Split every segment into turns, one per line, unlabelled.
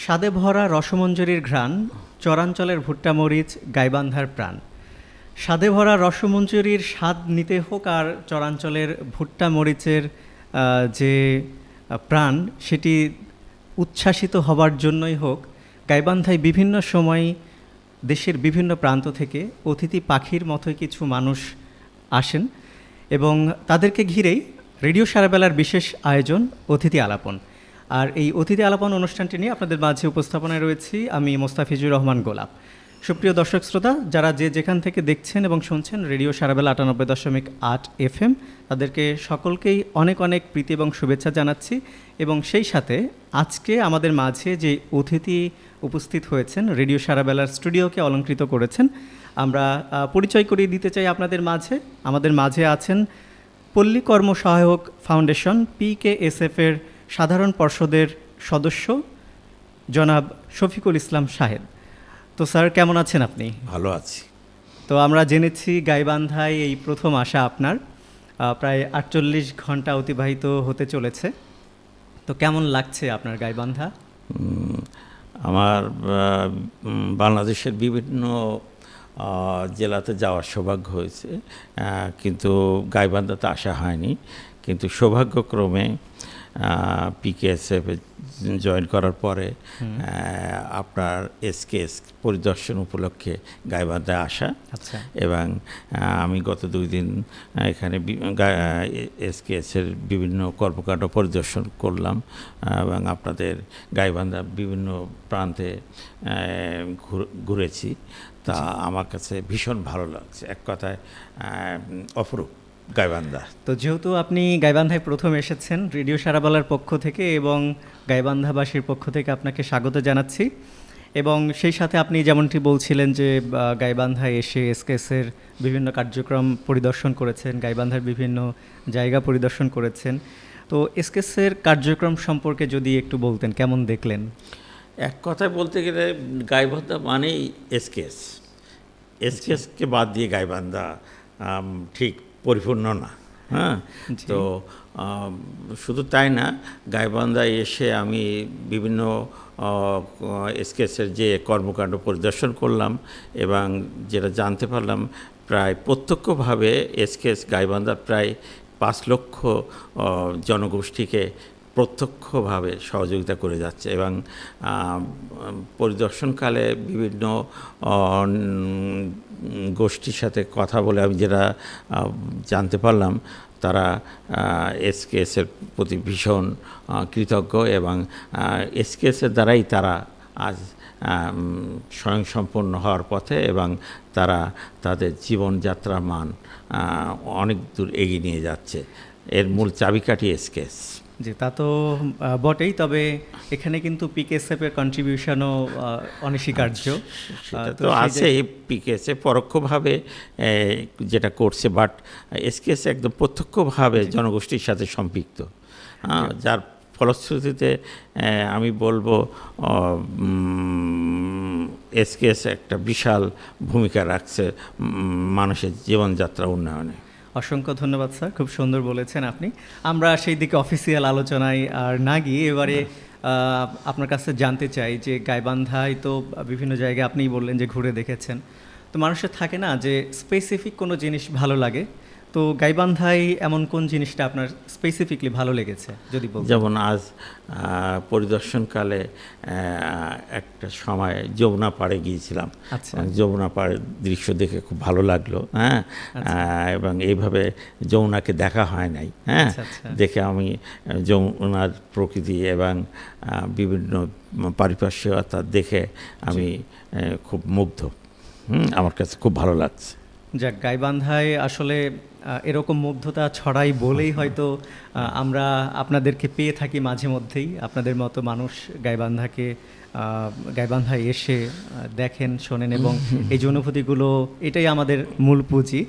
স্বাদে ভরা রসমঞ্জরির ঘ্রাণ, চরাঞ্চলের ভুট্টা মরিচ, গাইবান্ধার প্রাণ। স্বাদে ভরা রসমঞ্জরির স্বাদ নিতে হোক আর চরাঞ্চলের ভুট্টা মরিচের যে প্রাণ, সেটি উচ্ছ্বাসিত হবার জন্যই হোক, গাইবান্ধায় বিভিন্ন সময় দেশের বিভিন্ন প্রান্ত থেকে অতিথি পাখির মতোই কিছু মানুষ আসেন এবং তাদেরকে ঘিরেই রেডিও সারাবেলার বিশেষ আয়োজন অতিথি আলাপন। আর এই অতিথি আলাপন অনুষ্ঠানটি নিয়ে আপনাদের মাঝে উপস্থাপনায় রয়েছি আমি মোস্তাফিজুর রহমান গোলাপ। সুপ্রিয় দর্শক শ্রোতা, যারা যেখান থেকে দেখছেন এবং শুনছেন রেডিও সারাবেলা 98.8 FM, তাদেরকে সকলকেই অনেক অনেক প্রীতি এবং শুভেচ্ছা জানাচ্ছি। এবং সেই সাথে আজকে আমাদের মাঝে যে অতিথি উপস্থিত হয়েছেন, রেডিও সারাবেলার স্টুডিওকে অলঙ্কৃত করেছেন, আমরা পরিচয় করিয়ে দিতে চাই আপনাদের মাঝে। আমাদের মাঝে আছেন পল্লী কর্ম সহায়ক ফাউন্ডেশন PKSF এর সাধারণ পর্ষদের সদস্য জনাব শফিকুল ইসলাম সাহেব। তো স্যার, কেমন আছেন আপনি?
ভালো আছি।
তো আমরা জেনেছি গাইবান্ধায় এই প্রথম আসা আপনার, প্রায় 48 ঘন্টা অতিবাহিত হতে চলেছে। তো কেমন লাগছে আপনার গাইবান্ধা?
আমার বাংলাদেশের বিভিন্ন জেলাতে যাওয়ার সৌভাগ্য হয়েছে, কিন্তু গাইবান্ধাতে আসা হয়নি। কিন্তু সৌভাগ্যক্রমে PKSF জয়েন করার পরে আপনার SKS পরিদর্শন উপলক্ষে গাইবান্ধায় আসা।
আচ্ছা।
এবং আমি গত 2 দিন এখানে SKS-এর বিভিন্ন কর্মকাণ্ড পরিদর্শন করলাম এবং আপনাদের গাইবান্ধা বিভিন্ন প্রান্তে ঘুরেছি। তা আমার কাছে ভীষণ ভালো লাগছে, এক কথায় অপরূপ গাইবান্ধা।
তো যেহেতু আপনি গাইবান্ধায় প্রথম এসেছেন, রেডিও সারাবেলার পক্ষ থেকে এবং গাইবান্ধাবাসীর পক্ষ থেকে আপনাকে স্বাগত জানাচ্ছি। এবং সেই সাথে আপনি যেমনটি বলছিলেন যে গাইবান্ধায় এসে SKS-এর বিভিন্ন কার্যক্রম পরিদর্শন করেছেন, গাইবান্ধার বিভিন্ন জায়গা পরিদর্শন করেছেন। তো SKS-এর কার্যক্রম সম্পর্কে যদি একটু বলতেন, কেমন দেখলেন?
এক কথায় বলতে গেলে গাইবান্ধা মানেই SKS-কে বাদ দিয়ে গাইবান্ধা ঠিক পরিপূর্ণ না। হ্যাঁ, তো শুধু তাই না, গাইবান্ধায় এসে আমি বিভিন্ন SKS-এর যে কর্মকাণ্ড পরিদর্শন করলাম এবং যেটা জানতে পারলাম, প্রায় প্রত্যক্ষভাবে SKS গাইবান্ধার প্রায় 5 লক্ষ জনগোষ্ঠীকে প্রত্যক্ষভাবে সহযোগিতা করে যাচ্ছে। এবং পরিদর্শনকালে বিভিন্ন গোষ্ঠীর সাথে কথা বলে আমি যেটা জানতে পারলাম, তারা SKS-এর প্রতি ভীষণ কৃতজ্ঞ এবং SKS-এর দ্বারাই তারা আজ স্বয়ংসম্পূর্ণ হওয়ার পথে এবং তারা তাদের জীবনযাত্রার মান অনেক দূর এগিয়ে নিয়ে যাচ্ছে। এর মূল চাবিকাঠি SKS।
জি, তা তো বটেই, তবে এখানে কিন্তু PKSF-এর কন্ট্রিবিউশনও অনস্বীকার্য।
সেটা তো আছে, PKSF পরোক্ষভাবে যেটা করছে, বাট SKS একদম প্রত্যক্ষভাবে জনগোষ্ঠীর সাথে সম্পৃক্ত, যার ফলশ্রুতিতে আমি বলবো SKS একটা বিশাল ভূমিকা রাখছে মানুষের জীবনযাত্রা উন্নয়নে।
অসংখ্য ধন্যবাদ স্যার, খুব সুন্দর বলেছেন আপনি। আমরা সেই দিকে অফিসিয়াল আলোচনায় আর না গিয়ে এবারে আপনার কাছে জানতে চাই যে গাইবান্ধায় তো বিভিন্ন জায়গায় আপনিই বললেন যে ঘুরে দেখেছেন, তো মানুষের থাকে না যে স্পেসিফিক কোনো জিনিস ভালো লাগে, তো গাইবান্ধায় এমন কোন জিনিসটা আপনার স্পেসিফিকলি ভালো লেগেছে যদি বলতেন?
যেমন আজ পরিদর্শনকালে একটা সময় যমুনা পাড়ে গিয়েছিলাম।
আচ্ছা।
যমুনা পাড়ের দৃশ্য দেখে খুব ভালো লাগলো। হ্যাঁ, এবং এইভাবে যমুনাকে দেখা হয় নাই। হ্যাঁ, দেখে আমি যমুনার প্রকৃতি এবং বিভিন্ন পারিপার্শ্বিকতা দেখে আমি খুব মুগ্ধ। আমার কাছে খুব ভালো লাগছে।
যাক, গাইবান্ধায় আসলে এরকম মুগ্ধতা ছড়াই বলেই হয়তো আমরা আপনাদেরকে পেয়ে থাকি মাঝে মধ্যেই। আপনাদের মতো মানুষ গাইবান্ধায় এসে দেখেন, শোনেন এবং এই যে অনুভূতিগুলো, এটাই আমাদের মূল পুঁজি।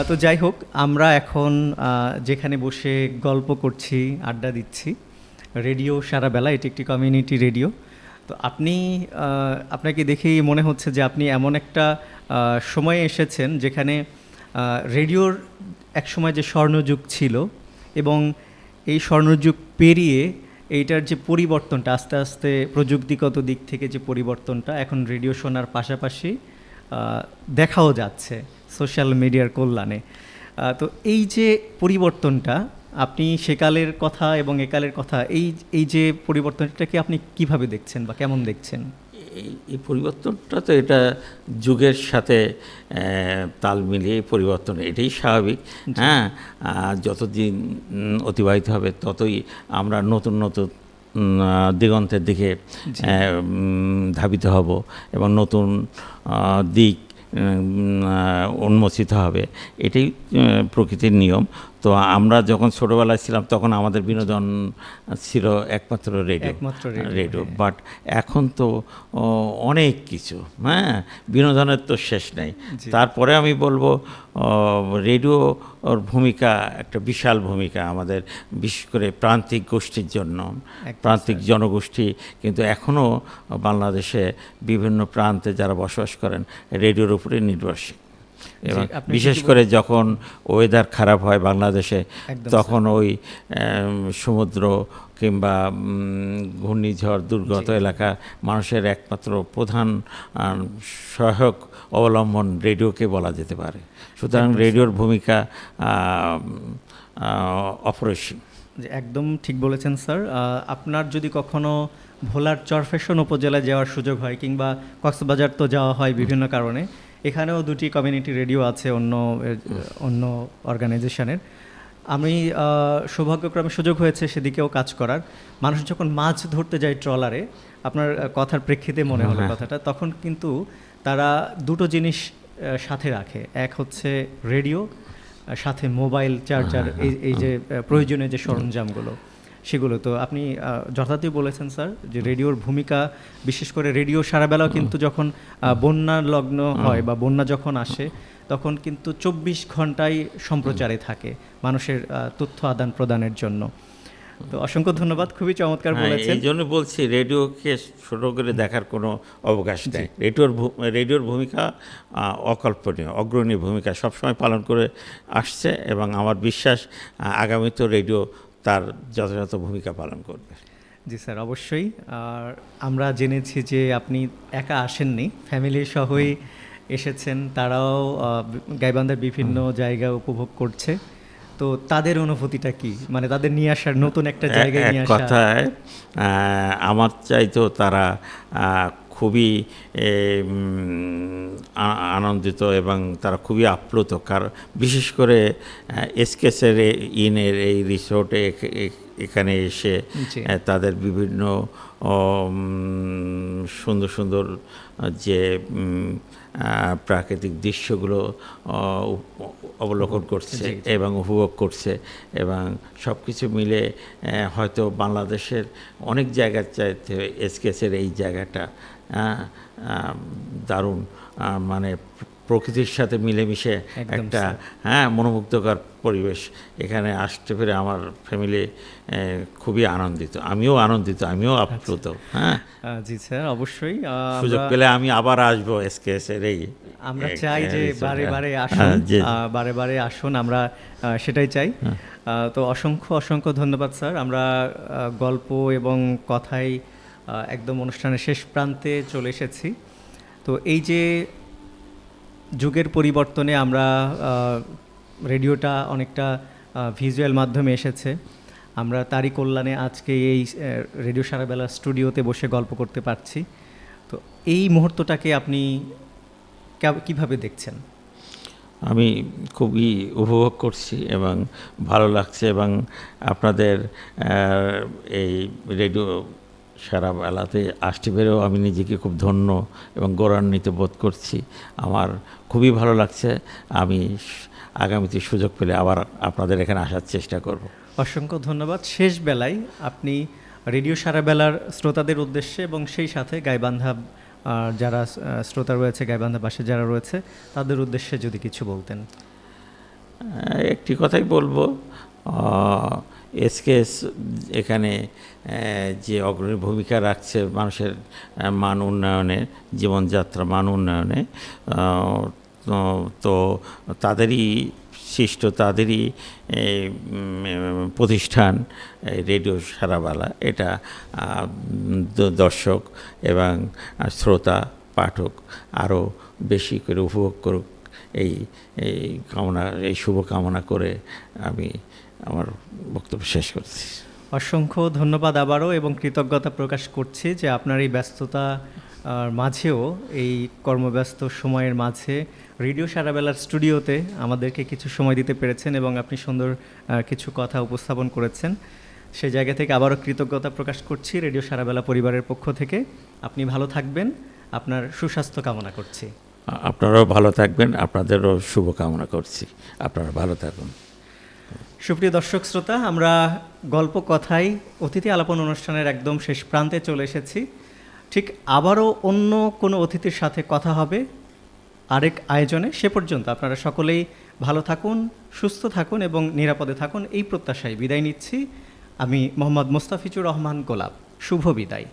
তো যাই হোক, আমরা এখন যেখানে বসে গল্প করছি, আড্ডা দিচ্ছি, রেডিও সারাবেলা, এটি একটি কমিউনিটি রেডিও। তো আপনাকে দেখেই মনে হচ্ছে যে আপনি এমন একটা সময়ে এসেছেন যেখানে রেডিওর এক সময় যে স্বর্ণযুগ ছিল এবং এই স্বর্ণযুগ পেরিয়ে এইটার যে পরিবর্তনটা আস্তে আস্তে প্রযুক্তিগত দিক থেকে যে পরিবর্তনটা এখন রেডিও শোনার পাশাপাশি দেখাও যাচ্ছে সোশ্যাল মিডিয়ার কল্যাণে। তো এই যে পরিবর্তনটা আপনি সেকালের কথা এবং একালের কথা, এই যে পরিবর্তনটাকে আপনি কিভাবে দেখছেন বা কেমন দেখছেন?
এই পরিবর্তনটা তো এটা যুগের সাথে তাল মিলিয়ে পরিবর্তন, এটাই স্বাভাবিক। হ্যাঁ, যতদিন অতিবাহিত হবে ততই আমরা নতুন নতুন দিগন্তের দিকে ধাবিত হব এবং নতুন দিক উন্মোচিত হবে, এটাই প্রকৃতির নিয়ম। তো আমরা যখন ছোটোবেলায় ছিলাম তখন আমাদের বিনোদন ছিল একমাত্র রেডিও। বাট এখন তো অনেক কিছু, হ্যাঁ, বিনোদনের তো শেষ নেই। তারপরে আমি বলবো রেডিওর ভূমিকা একটা বিশাল ভূমিকা আমাদের, বিশেষ করে প্রান্তিক গোষ্ঠীর জন্য। প্রান্তিক জনগোষ্ঠী কিন্তু এখনও বাংলাদেশে বিভিন্ন প্রান্তে যারা বসবাস করেন রেডিওর উপরে নির্ভরশীল। এবং বিশেষ করে যখন ওয়েদার খারাপ হয় বাংলাদেশে, তখন ওই সমুদ্র কিংবা ঘূর্ণিঝড় দুর্গত এলাকা মানুষের একমাত্র প্রধান সহায়ক অবলম্বন রেডিওকে বলা যেতে পারে। সুতরাং রেডিওর ভূমিকা অপরিসীম।
একদম ঠিক বলেছেন স্যার। আপনার যদি কখনো ভোলার চরফ্যাশন উপজেলায় যাওয়ার সুযোগ হয় কিংবা কক্সবাজার তো যাওয়া হয় বিভিন্ন কারণে, এখানেও দুটি কমিউনিটি রেডিও আছে অন্য অর্গানাইজেশনের। আমি সৌভাগ্যক্রমে সুযোগ হয়েছে সেদিকেও কাজ করার। মানুষ যখন মাছ ধরতে যায় ট্রলারে, আপনার কথার প্রেক্ষিতে মনে হলো কথাটা, তখন কিন্তু তারা দুটো জিনিস সাথে রাখে। এক হচ্ছে রেডিও, সাথে মোবাইল চার্জার, এই যে প্রয়োজনীয় যে সরঞ্জামগুলো সেগুলো। তো আপনি যথার্থই বলেছেন স্যার যে রেডিওর ভূমিকা, বিশেষ করে রেডিও সারাবেলাও কিন্তু যখন বন্যা লগ্ন হয় বা বন্যা যখন আসে তখন কিন্তু 24 ঘন্টাই সম্প্রচারে থাকে মানুষের তথ্য আদান প্রদানের জন্য। তো অসংখ্য ধন্যবাদ, খুবই চমৎকার বলেছেন।
এই জন্য বলছি রেডিওকে ছোট করে দেখার কোনো অবকাশ নেই। রেডিওর ভূমিকা অকল্পনীয়, অগ্রণী ভূমিকা সবসময় পালন করে আসছে এবং আমার বিশ্বাস আগামীতেও রেডিও তার যথাযথ ভূমিকা পালন করবে।
জি স্যার, অবশ্যই। আর আমরা জেনেছি যে আপনি একা আসেননি, ফ্যামিলি সহই এসেছেন। তারাও গাইবান্ধার বিভিন্ন জায়গা উপভোগ করছে। তো তাদের অনুভূতিটা কি, মানে তাদের নিয়ে আসার নতুন একটা জায়গায় নিয়ে আসা?
কথায় আমার চাইতো তারা খুবই আনন্দিত এবং তারা খুবই আপ্লুত। কারণ বিশেষ করে এসকেসের এই রিসোর্টে এখানে এসে তাদের বিভিন্ন সুন্দর সুন্দর যে প্রাকৃতিক দৃশ্যগুলো অবলোকন করছে এবং উপভোগ করছে, এবং সব কিছু মিলে হয়তো বাংলাদেশের অনেক জায়গার চাইতে এসকেসের এই জায়গাটা দারুণ, মানে প্রকৃতির সাথে মিলেমিশে একটা মনোমুগ্ধকর পরিবেশ। এখানে আসতে পেরে আমার ফ্যামিলি খুবই আনন্দিত, আমিও আপ্লুত। হ্যাঁ
জি স্যার, অবশ্যই
সুযোগ পেলে আমি আবার আসবো এসকেএসের এই।
আমরা চাই যে বারে বারে আসুন, আমরা সেটাই চাই। তো অসংখ্য ধন্যবাদ স্যার। আমরা গল্প এবং কথায় একদম অনুষ্ঠানের শেষ প্রান্তে চলে এসেছি। তো এই যে যুগের পরিবর্তনে আমরা রেডিওটা অনেকটা ভিজুয়াল মাধ্যমে এসেছে, আমরা তারই কল্যাণে আজকে এই রেডিও সারাবেলা স্টুডিওতে বসে গল্প করতে পারছি। তো এই মুহূর্তটাকে আপনি কিভাবে দেখছেন?
আমি খুবই উপভোগ করছি এবং ভালো লাগছে, এবং আপনাদের এই রেডিও সারাবেলাতে আসতে পেরেও আমি নিজেকে খুব ধন্য এবং গৌরবান্বিত বোধ করছি। আমার খুবই ভালো লাগছে। আমি আগামীতে সুযোগ পেলে আবার আপনাদের এখানে আসার চেষ্টা করব।
অসংখ্য ধন্যবাদ। শেষ বেলায় আপনি রেডিও সারাবেলার শ্রোতাদের উদ্দেশ্যে এবং সেই সাথে গাইবান্ধা যারা শ্রোতা রয়েছে, গাইবান্ধাবাসী যারা রয়েছে, তাদের উদ্দেশ্যে যদি কিছু বলতেন।
একটি কথাই বলবো, এসকেএস এখানে যে অগ্রণী ভূমিকা রাখছে মানুষের মান উন্নয়নে, জীবনযাত্রা মান উন্নয়নে, তো তাদেরই সৃষ্ট তাদেরই প্রতিষ্ঠান রেডিও সারাবালা। এটা দর্শক এবং শ্রোতা পাঠক আরও বেশি করে উপভোগ করুক এই শুভ কামনা করে আমি আমার বক্তব্য শেষ করছি।
অসংখ্য ধন্যবাদ আবারও, এবং কৃতজ্ঞতা প্রকাশ করছি যে আপনার এই ব্যস্ততা মাঝেও, এই কর্মব্যস্ত সময়ের মাঝে রেডিও সারাবেলার স্টুডিওতে আমাদেরকে কিছু সময় দিতে পেরেছেন এবং আপনি সুন্দর কিছু কথা উপস্থাপন করেছেন। সেই জায়গা থেকে আবারও কৃতজ্ঞতা প্রকাশ করছি রেডিও সারাবেলা পরিবারের পক্ষ থেকে। আপনি ভালো থাকবেন, আপনার সুস্বাস্থ্য কামনা করছি।
আপনারাও ভালো থাকবেন, আপনাদেরও শুভ কামনা করছি। আপনারা ভালো থাকুন।
সুপ্রিয় দর্শক শ্রোতা, আমরা গল্প কথায় অতিথি আলাপন অনুষ্ঠানের একদম শেষ প্রান্তে চলে এসেছি। ঠিক আবারও অন্য কোনো অতিথির সাথে কথা হবে আরেক আয়োজনে। সে পর্যন্ত আপনারা সকলেই ভালো থাকুন, সুস্থ থাকুন এবং নিরাপদে থাকুন, এই প্রত্যাশায় বিদায় নিচ্ছি। আমি মোহাম্মদ মোস্তাফিজুর রহমান গোলাপ। শুভ বিদায়।